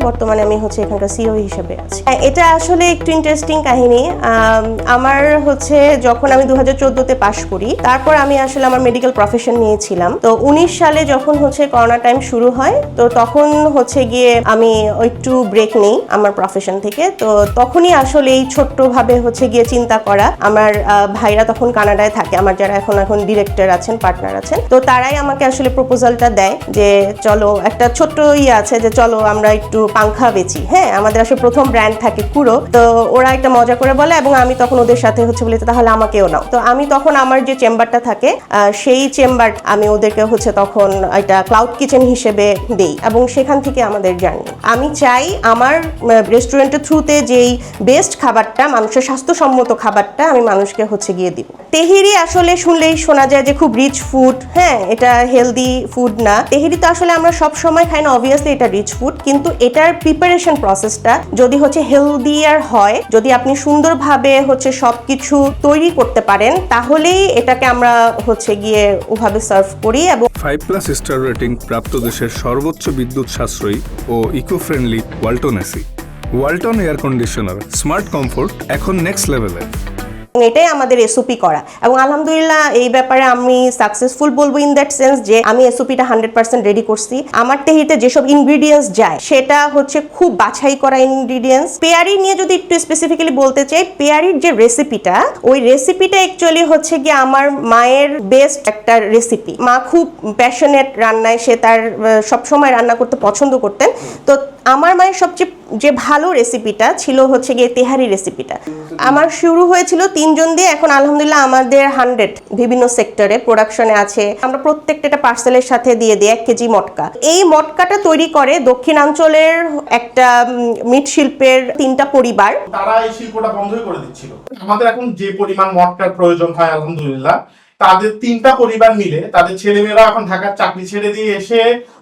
বর্তমানে আমি হচ্ছে এখানকার সিইও হিসেবে আছি। এটা আসলে একটু ইন্টারেস্টিং কাহিনী। আমার হচ্ছে যখন আমি 2014-তে পাশ করি, তারপর আমি আসলে আমার মেডিকেল প্রফেশন নিয়েছিলাম। তো 19 সালে যখন হচ্ছে করোনা টাইম শুরু হয়, তো তখন হচ্ছে গিয়ে আমি একটু ব্রেক নেই আমার প্রফেশন থেকে। তো তখনই আসলে এই ছোট্টভাবে হচ্ছে গিয়ে চিন্তা করা, আমার ভাইরা তখন কানাডায় থাকে, আমার যারা এখন ডিরেক্টর আছেন, পার্টনার আছেন, তো তারাই আমাকে আসলে প্রপোজালটা দেয় যে চলো একটা ছোট্ট আছে যে চলো আমরা একটু পাংখা বেচি। হ্যাঁ, আমাদের আসলে প্রথম ব্র্যান্ড থাকে কুরো। তো ওরা একটা মজা করে বলে এবং আমি তখন ওদের সাথে হচ্ছে বলে তাহলে আমাকেও নাও। তো আমি তখন আমার যে চেম্বারটা থাকে সেই চেম্বার আমি ওদেরকে হচ্ছে তখন একটা ক্লাউড কিচেন হিসেবে দেই এবং সেখান থেকে আমাদের জার্নি। আমি চাই আমার রেস্টুরেন্টের থ্রুতে যেই বেস্ট খাবারটা, মানুষের স্বাস্থ্যসম্মত খাবারটা আমি মানুষকে হচ্ছে গিয়ে দিব। তেহেরি আসলে শুনলেই শোনা যায় যে খুব রিচ ফুড, হ্যাঁ এটা হেলদি ফুড না। তেহেরি তো আসলে আমরা সব সময় খাই না, অবভিয়াসলি এটা রিচ ফুড, কিন্তু এটার প্রিপারেশন প্রসেসটা যদি হচ্ছে হেলদিয়ার হয়, যদি আপনি সুন্দরভাবে হচ্ছে সবকিছু তৈরি করতে পারেন, তাহলেই এটাকে আমরা হচ্ছে গিয়ে ওভাবে সার্ভ করি। এবং 5+ স্টার রেটিং প্রাপ্ত দেশের সর্বোচ্চ বিদ্যুৎ সাশ্রয়ী ও eco friendly Walton AC. Walton air conditioner, smart comfort এখন নেক্সট লেভেলে। এটাই আমাদের এসওপি করা এবং আলহামদুলিল্লাহ এই ব্যাপারে আমি সাকসেসফুল বলবো ইন দ্যাট সেন্স যে আমি এসওপিটা 100% রেডি করছি। আমার তেহিতে যেসব ইনগ্রিডিয়েন্টস যায় সেটা হচ্ছে খুব বাছাই করা ইনগ্রিডিয়েন্টস। পেয়ারি নিয়ে যদি একটু স্পেসিফিক্যালি বলতে চাই, পেয়ারির যে রেসিপিটা, ওই রেসিপিটা অ্যাকচুয়ালি হচ্ছে গিয়ে আমার মায়ের বেস্ট একটা রেসিপি। মা খুব প্যাশনেট রান্নায়, সে তার সবসময় রান্না করতে পছন্দ করতেন। তো আমার মায়ের সবচেয়ে যে ভালো রেসিপিটা ছিল হচ্ছে গিয়ে তেহারি রেসিপিটা। আমার শুরু হয়েছিল 3 জন দিয়ে, এখন আলহামদুলিল্লাহ আমাদের 100 বিভিন্ন সেক্টরে প্রোডাকশনে আছে। আমরা প্রত্যেকটা একটা পার্সেলের সাথে দিয়ে দিই 1 কেজি মটকা। এই মটকাটা তৈরি করে দক্ষিণাঞ্চলের একটা মিট শিল্পের 3টা পরিবার। তারা এই শিল্পটা বন্ধই করে দিচ্ছিল। আমাদের এখন যে পরিমাণ মটকার প্রয়োজন হয় আলহামদুলিল্লাহ, তাদের 3টা পরিবার মিলে তাদের ছেলেমেয়েরা এখন ঢাকার চাকরি ছেড়ে দিয়ে এসে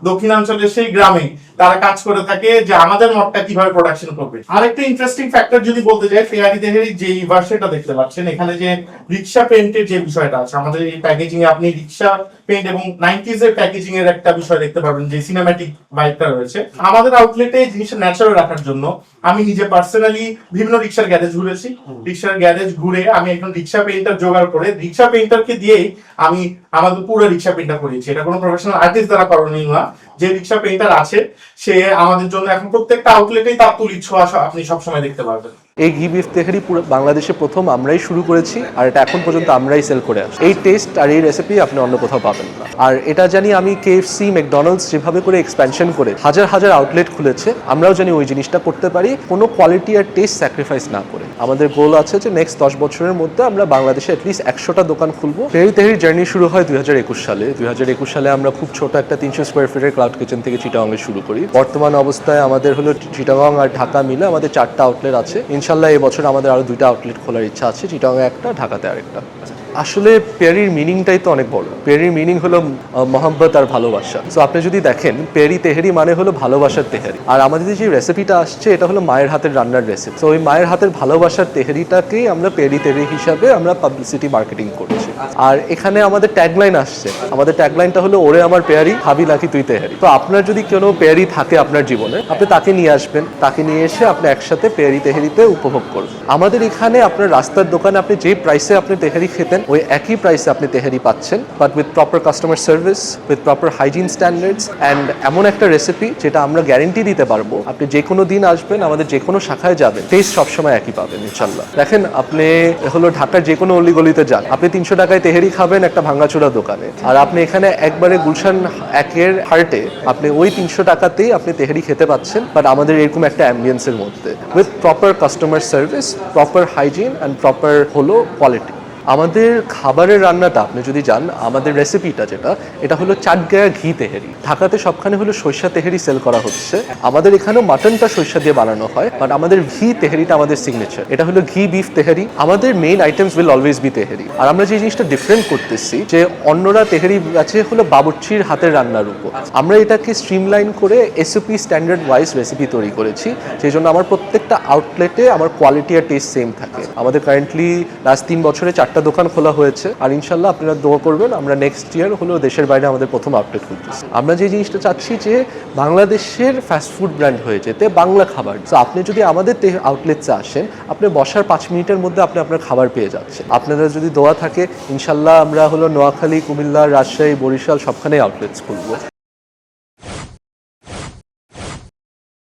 দক্ষিণাঞ্চলের সেই গ্রামে তারা কাজ করে থাকে যে আমাদের মটকা কিভাবে প্রোডাকশন করবে। আরেকটা ইন্টারেস্টিং ফ্যাক্টর যদি বলতে যাই, পেয়ারি তেহারি যে ভার্সনটা দেখতে পাচ্ছেন এখানে, যে রিক্সা পেইন্টের যে বিষয়টা আছে আমাদের এই প্যাকেজিং এ, আপনি রিক্সা পেইন্ট এবং 90s এর প্যাকেজিং এর একটা বিষয় দেখতে পারবেন, যে সিনেম্যাটিক ভাইবটা রয়েছে। আমাদের আউটলেটে জিনিসটা ন্যাচারাল রাখার জন্য আমি নিজে পার্সোনালি বিভিন্ন রিক্সার গ্যারেজ ঘুরেছি। রিক্সার গ্যারেজ ঘুরে আমি একজন রিক্সা পেইন্টার জোগাড় করে রিক্সা পেইন্টারকে দিয়েই আমি আমাদের পুরো রিক্সা পেইন্টার করিয়েছি। এটা কোনো প্রফেশনাল আর্টিস্ট দ্বারা করণীয় না। যে রিক্সা পেইন্টার আছে সে আমাদের জন্য এখন প্রত্যেকটা আউটলেটেই তার তুলির ছোঁয়া আপনি সবসময় দেখতে পারবেন। এই ঘি বিফ তেহারি পুরো বাংলাদেশে প্রথম আমরাই শুরু করেছি, আর এটা এখন পর্যন্ত আমরাই সেল করে আসছি। এই টেস্ট আর এই রেসিপি আপনি অন্য কোথাও পাবেন না। আর এটা জানি আমি KFC, ম্যাকডোনাল্ডস যেভাবে করে এক্সপ্যানশন করে হাজার হাজার আউটলেট খুলেছে, আমরাও জানি ওই জিনিসটা করতে পারি কোনো কোয়ালিটি আর টেস্ট স্যাক্রিফাইস না করে। আমাদের গোল আছে যে নেক্সট 10 বছরের মধ্যে আমরা বাংলাদেশে অ্যাটলিস্ট 100টা দোকান খুলবো। পেয়ারি তেহারির জার্নি শুরু হয় 2021 সালে। 2021 সালে আমরা খুব ছোট একটা 300 স্কোয়ার ফিটের ক্লাউড কিচেন থেকে চিটাগংয়ে শুরু করি। বর্তমান অবস্থায় আমাদের হলো চিটাগং আর ঢাকা মিলে আমাদের 4টা আউটলেট আছে। ইনশাল্লাহ এই বছর আমাদের আরো 2টা আউটলেট খোলার ইচ্ছা আছে, চিটাগংয়ে একটা, ঢাকাতে আরেকটা। আসলে পেয়ারির মিনিংটাই তো অনেক বড়। পেয়ারির মিনিং হলো মহব্বত আর ভালোবাসা। সো আপনি যদি দেখেন পেয়ারি তেহারি মানে হলো ভালোবাসার তেহারি। আর আমাদের যে রেসিপিটা আসছে এটা হলো মায়ের হাতের রান্নার রেসিপি। তো ওই মায়ের হাতের ভালোবাসার তেহারিটাকেই আমরা পেয়ারি তেহারি হিসাবে আমরা পাবলিসিটি মার্কেটিং করছি। আর এখানে আমাদের ট্যাগলাইন আসছে, আমাদের ট্যাগলাইনটা হলো ওরে আমার পেয়ারি, ভাবি নাকি তুই তেহারি। তো আপনার যদি কোনো পেয়ারি থাকে আপনার জীবনে, আপনি তাকে নিয়ে আসবেন, তাকে নিয়ে এসে আপনি একসাথে পেয়ারি তেহারিতে উপভোগ করবেন। আমাদের এখানে আপনার রাস্তার দোকানে আপনি যে প্রাইসে আপনি তেহারি খেতেন ওই একই প্রাইসে আপনি তেহারি পাচ্ছেন, but with proper customer service, with proper hygiene standards and এমন একটা রেসিপি যেটা আমরা গ্যারেন্টি দিতে পারবো আপনি যে কোনো দিন আসবেন, আমাদের যে কোনো শাখায় যাবেন, টেস্ট সবসময় একই পাবেন ইনশাল্লাহ। দেখেন আপনি হলো ঢাকার যে কোনো অলি গলিতে যান, আপনি 300 টাকায় তেহারি খাবেন একটা ভাঙ্গাচোরা দোকানে, আর আপনি এখানে একবারে গুলশান 1-এর হার্টে আপনি ওই 300 টাকাতেই আপনি তেহারি খেতে পাচ্ছেন, বাট আমাদের এরকম একটা অ্যাম্বিয়েন্সের মধ্যে with proper customer service, proper hygiene and proper হলো কোয়ালিটি। আমাদের খাবারের রান্নাটা আপনি যদি যান, আমাদের রেসিপিটা যেটা, এটা হলো চাটগায়া ঘি তেহারি। ঢাকাতে সবখানে হলো সরিষা তেহারি সেল করা হচ্ছে, আমাদের এখানেও মাটনটা সরিষা দিয়ে বানানো হয়, বাট আমাদের ঘি তেহারিটা আমাদের সিগনেচার। এটা হলো ঘি বিফ তেহারি। আমাদের main items will always be tehari. আর আমরা যে জিনিসটা ডিফারেন্ট করতেছি যে অন্যরা তেহারি আছে হলো বাবুর্চির হাতের রান্নার উপর, আমরা এটাকে স্ট্রিমলাইন করে SOP স্ট্যান্ডার্ড ওয়াইজ রেসিপি তৈরি করেছি, সেই জন্য আমার প্রত্যেকটা আউটলেটে আমার কোয়ালিটি আর টেস্ট সেম থাকে। আমাদের কারেন্টলি লাস্ট 3 বছরে 4টা 4টা দোকান খোলা হয়েছে, আর ইনশাল্লাহ আপনারা দোয়া করবেন, আমরা নেক্সট ইয়ার হলো দেশের বাইরে আমাদের প্রথম আউটলেট খুলতেছি। আমরা যে জিনিসটা চাচ্ছি যে বাংলাদেশের ফাস্টফুড ব্র্যান্ড হয়ে যেতে বাংলা খাবার। তো আপনি যদি আমাদের আউটলেটসে আসেন, আপনি বসার 5 মিনিটের মধ্যে আপনি আপনার খাবার পেয়ে যাচ্ছেন। আপনাদের যদি দোয়া থাকে ইনশাল্লাহ আমরা হলো নোয়াখালী, কুমিল্লা, রাজশাহী, বরিশাল সবখানেই আউটলেটস খুলবো।